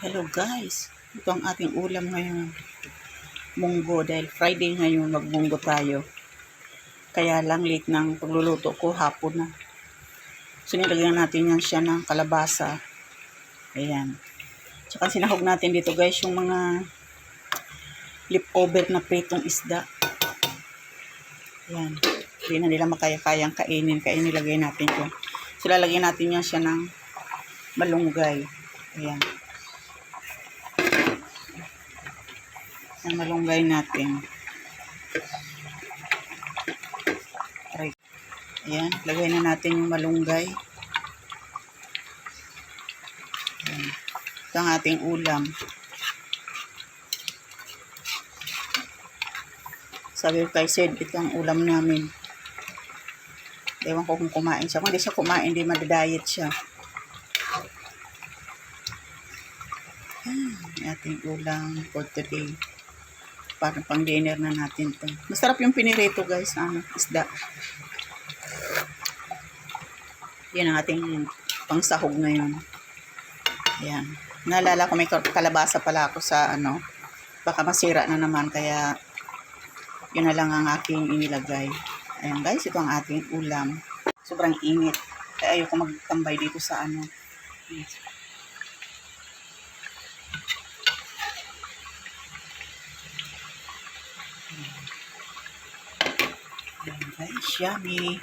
Hello guys, ito ang ating ulam ngayon. Munggo, dahil Friday ngayon, magbunggo tayo. Kaya lang late ng pagluluto ko, hapon na. So nilagyan natin yan siya ng kalabasa. Ayan. Tsaka sinahog natin dito guys yung mga leftover na pritong isda. Ayan. Hindi na nila makaya-kayang kainin. Kaya nilagay natin ito. So lalagyan natin yan siya ng malunggay. Ayan. Ang malunggay natin. Ayan, lagay na natin yung malunggay. Ayan. Ito ang ating ulam. Sabi ko kay Sid, ito ang ulam namin. Ewan ko kung kumain siya. Kung hindi siya kumain, hindi madadiet siya. Ating ulam for today. Parang pang dinner na natin to. Masarap yung pinirito guys, isda. Yan ang ating pangsahog ngayon. Ayan. Naalala ko may kalabasa pala ako sa baka masira na naman, kaya yun na lang ang aking inilagay. Ayan guys, ito ang ating ulam. Sobrang init. Kaya ayoko magtambay dito sa Ayan guys, yummy.